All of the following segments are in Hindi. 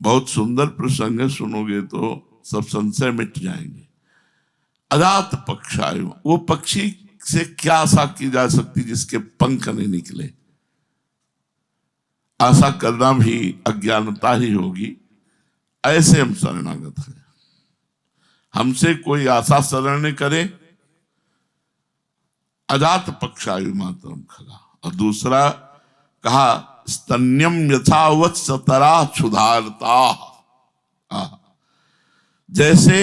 बहुत सुंदर प्रसंग है, सुनोगे तो सब संशय मिट जाएंगे। अजात पक्षायु, वो पक्षी से क्या आशा की जा सकती जिसके पंख नहीं निकले। आशा करना भी अज्ञानता ही होगी। ऐसे हम शरणागत हैं। हमसे कोई आशा शरण न करे। अजात पक्षायु मातरम खगा। और दूसरा कहा स्तन्यम यथावत सतरा क्षुधारता। जैसे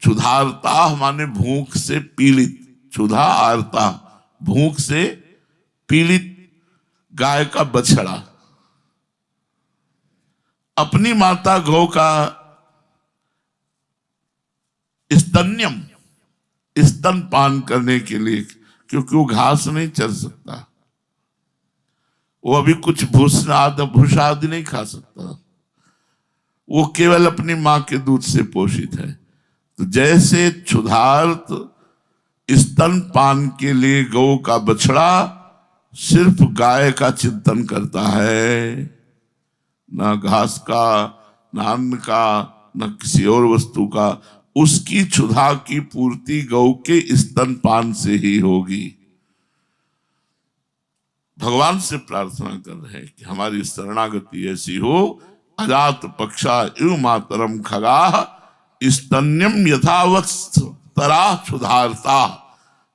क्षुधारता माने भूख से पीड़ित, क्षुधा आरता भूख से पीड़ित गाय का बछड़ा अपनी माता गौ का स्तन्यम स्तन पान करने के लिए, क्योंकि वो घास नहीं चर सकता, वो अभी कुछ भूसा आदि नहीं खा सकता, वो केवल अपनी मां के दूध से पोषित है। तो जैसे क्षुधार्त स्तन पान के लिए गौ का बछड़ा सिर्फ गाय का चिंतन करता है, ना घास का, ना अन्न का, ना किसी और वस्तु का, उसकी क्षुधा की पूर्ति गौ के स्तन पान से ही होगी। भगवान से प्रार्थना कर रहे हैं कि हमारी शरणागति ऐसी हो। अजात पक्षा इव मातरम खगा स्तन्यम यथावत तरा क्षुधारता।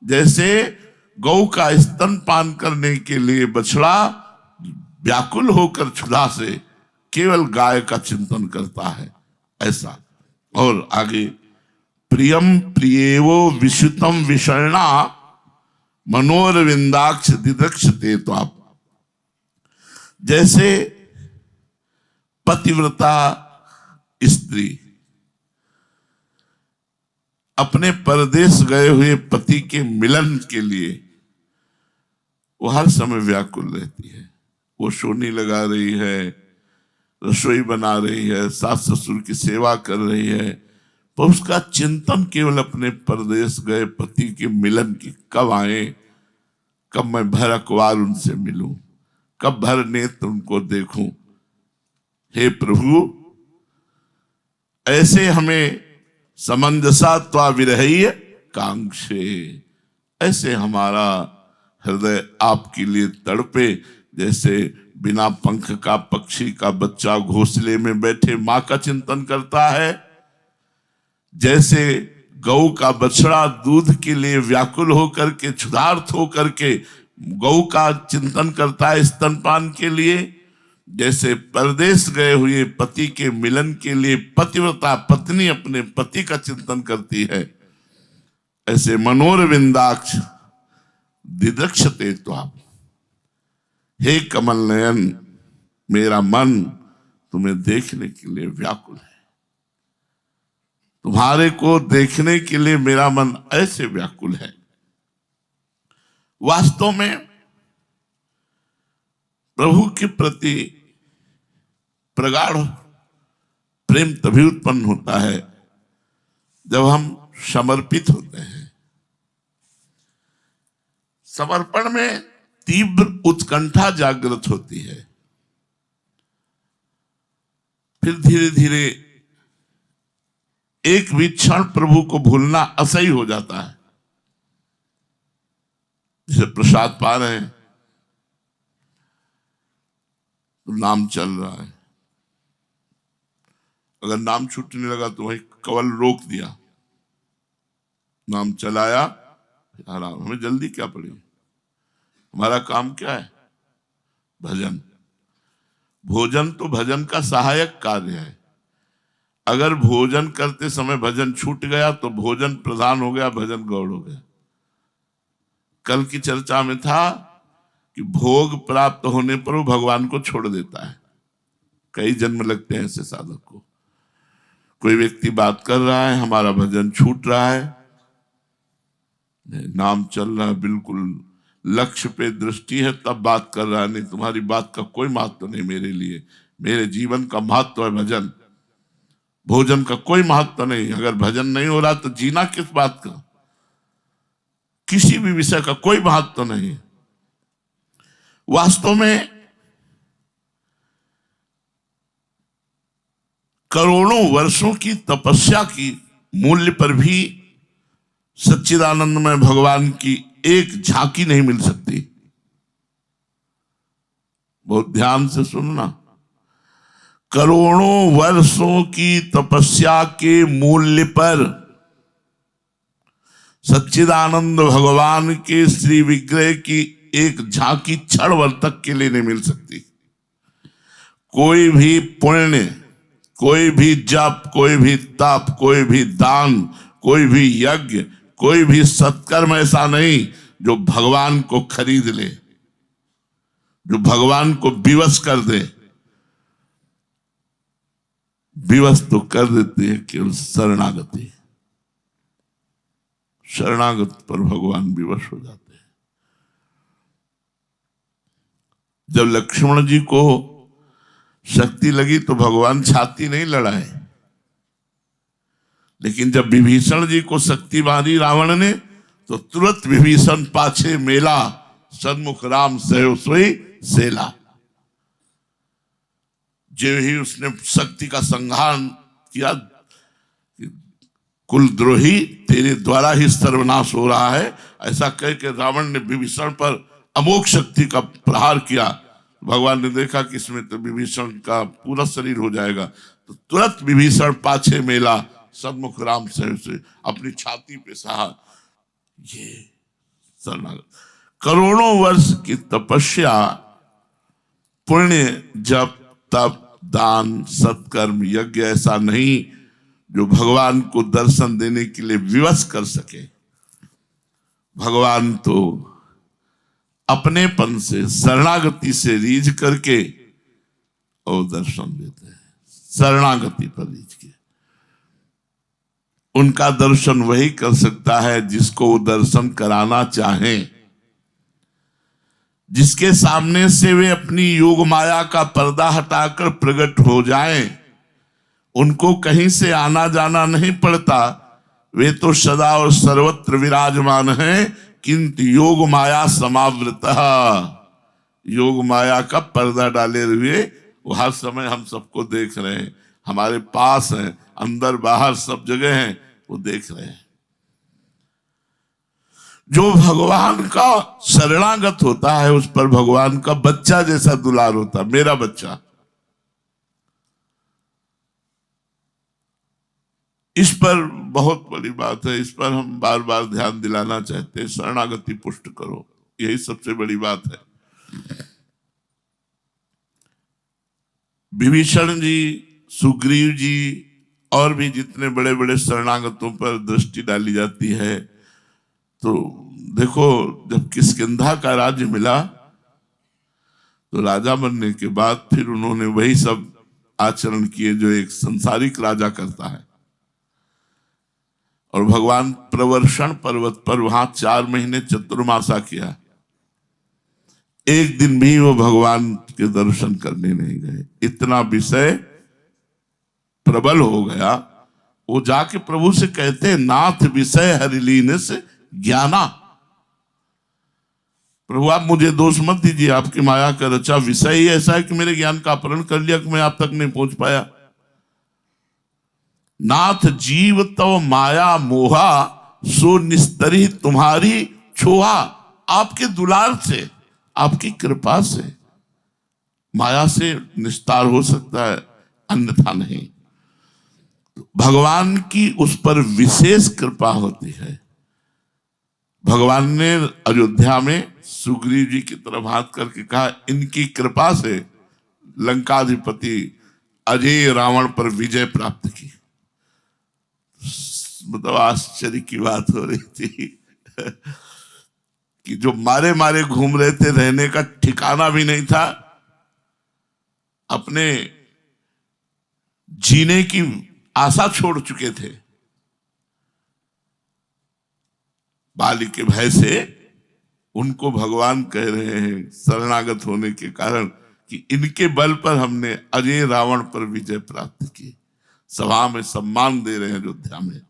जैसे गौ का स्तन पान करने के लिए बछड़ा व्याकुल होकर क्षुधा से केवल गाय का चिंतन करता है, ऐसा। और आगे प्रियम प्रियेवो विशुतम विषणा मनोरविंदाक्ष दिदक्षते। तो आप जैसे पतिव्रता स्त्री अपने परदेश गए हुए पति के मिलन के लिए वो हर समय व्याकुल रहती है। वो सोनी लगा रही है, रसोई बना रही है, सास ससुर की सेवा कर रही है, पर उसका चिंतन केवल अपने परदेश गए पति के मिलन की, कब आए, कब मैं भर अखबार उनसे मिलूं, कब भर नेत्र उनको देखूं। हे प्रभु, ऐसे हमें समंजसा त्वा विरहय कांक्षे, ऐसे हमारा हृदय आपके लिए तड़पे। जैसे बिना पंख का पक्षी का बच्चा घोंसले में बैठे मां का चिंतन करता है, जैसे गौ का बछड़ा दूध के लिए व्याकुल होकर के, क्षुधार्त होकर के गौ का चिंतन करता है स्तनपान के लिए, जैसे परदेश गए हुए पति के मिलन के लिए पतिव्रता पत्नी अपने पति का चिंतन करती है, ऐसे मनोरविंदाक्ष दिदक्षते। तो आप हे कमल नयन, मेरा मन तुम्हें देखने के लिए व्याकुल है, तुम्हारे को देखने के लिए मेरा मन ऐसे व्याकुल है। वास्तव में प्रभु के प्रति प्रगाढ़ प्रेम तभी उत्पन्न होता है जब हम समर्पित होते हैं। समर्पण में तीव्र उत्कंठा जागृत होती है, फिर धीरे धीरे एक भी क्षण प्रभु को भूलना असह्य हो जाता है। जैसे प्रसाद पा रहे हैं तो नाम चल रहा है, अगर नाम छूटने लगा तो वही कवल रोक दिया, नाम चलाया, आराम। हमें जल्दी क्या पड़ी, हमारा काम क्या है, भजन। भोजन तो भजन का सहायक कार्य है। अगर भोजन करते समय भजन छूट गया तो भोजन प्रधान हो गया, भजन गौड़ हो गया। कल की चर्चा में था कि भोग प्राप्त होने पर वो भगवान को छोड़ देता है। कई जन्म लगते हैं ऐसे साधक को। कोई व्यक्ति बात कर रहा है, हमारा भजन छूट रहा है, नाम चल रहा है, बिल्कुल लक्ष्य पे दृष्टि है, तब बात कर रहा है। नहीं, तुम्हारी बात का कोई महत्व नहीं मेरे लिए, मेरे जीवन का महत्व है भजन, भोजन का कोई महत्व नहीं। अगर भजन नहीं हो रहा तो जीना किस बात का, किसी भी विषय का कोई महत्व नहीं। वास्तव में करोड़ों वर्षों की तपस्या की मूल्य पर भी सच्चिदानंदमय भगवान की एक झांकी नहीं मिल सकती। बहुत ध्यान से सुनना, करोड़ों वर्षों की तपस्या के मूल्य पर सच्चिदानंद भगवान के श्री विग्रह की एक झांकी क्षण भर तक के लिए नहीं मिल सकती। कोई भी पुण्य, कोई भी जप, कोई भी तप, कोई भी दान, कोई भी यज्ञ, कोई भी सत्कर्म ऐसा नहीं जो भगवान को खरीद ले, जो भगवान को विवश कर दे। विवश तो कर देती है केवल शरणागति। शरणागत पर भगवान विवश हो जाते हैं। जब लक्ष्मण जी को शक्ति लगी तो भगवान छाती नहीं लड़ाए, लेकिन जब विभीषण जी को शक्ति मारी रावण ने तो तुरंत विभीषण पाछे मेला, सन्मुख राम सहु सोई सेला। जो ही उसने शक्ति का संहार किया, कुलद्रोही तेरे द्वारा ही सर्वनाश हो रहा है, ऐसा कह के रावण ने विभीषण पर अमोघ शक्ति का प्रहार किया। भगवान ने देखा कि इसमें तो विभीषण का पूरा शरीर हो जाएगा, तो तुरंत विभीषण पाछे मेला, सन्मुख राम से अपनी छाती पे सहा। ये शरणागत। करोड़ों वर्ष की तपस्या, पुण्य, जप, तप, दान, सत्कर्म, यज्ञ ऐसा नहीं जो भगवान को दर्शन देने के लिए विवश कर सके। भगवान तो अपनेपन से, शरणागति से रीझ करके और दर्शन देते हैं। शरणागति पर रीझ के उनका दर्शन वही कर सकता है जिसको वो दर्शन कराना चाहें, जिसके सामने से वे अपनी योग माया का पर्दा हटाकर प्रकट हो जाएं। उनको कहीं से आना जाना नहीं पड़ता, वे तो सदा और सर्वत्र विराजमान हैं, किंतु योग माया समावृतः। योग माया का पर्दा डाले हुए वो हर समय हम सबको देख रहे हैं, हमारे पास हैं, अंदर बाहर सब जगह हैं, वो देख रहे हैं। जो भगवान का शरणागत होता है उस पर भगवान का बच्चा जैसा दुलार होता है। मेरा बच्चा, इस पर बहुत बड़ी बात है, इस पर हम बार बार ध्यान दिलाना चाहते हैं। शरणागति पुष्ट करो, यही सबसे बड़ी बात है। विभीषण जी, सुग्रीव जी और भी जितने बड़े बड़े शरणागतों पर दृष्टि डाली जाती है, तो देखो जब किष्किंधा का राज्य मिला तो राजा बनने के बाद फिर उन्होंने वही सब आचरण किए जो एक संसारिक राजा करता है। और भगवान प्रवर्षण पर्वत पर वहां 4 महीने चतुर्मासा किया, एक दिन भी वो भगवान के दर्शन करने नहीं गए। इतना विषय प्रबल हो गया, वो जाके प्रभु से कहते हैं, नाथ विषय हरिलीन से ज्ञाना। प्रभु आप मुझे दोष मत दीजिए, आपकी माया का रचा विषय ही ऐसा है कि मेरे ज्ञान का अपहरण कर लिया कि मैं आप तक नहीं पहुंच पाया। नाथ जीव तव माया मोहा, सो निस्तरी तुम्हारी छोहा। आपके दुलार से, आपकी कृपा से माया से निस्तार हो सकता है, अन्यथा नहीं। भगवान की उस पर विशेष कृपा होती है। भगवान ने अयोध्या में सुग्रीव जी की तरफ हाथ करके कहा, इनकी कृपा से लंकाधिपति अजय रावण पर विजय प्राप्त की। मतलब आश्चर्य की बात हो रही थी कि जो मारे मारे घूम रहे थे, रहने का ठिकाना भी नहीं था, अपने जीने की आशा छोड़ चुके थे, बाली के भय से उनको भगवान कह रहे हैं शरणागत होने के कारण कि इनके बल पर हमने अजय रावण पर विजय प्राप्त की। सभा में सम्मान दे रहे हैं अयोध्या में।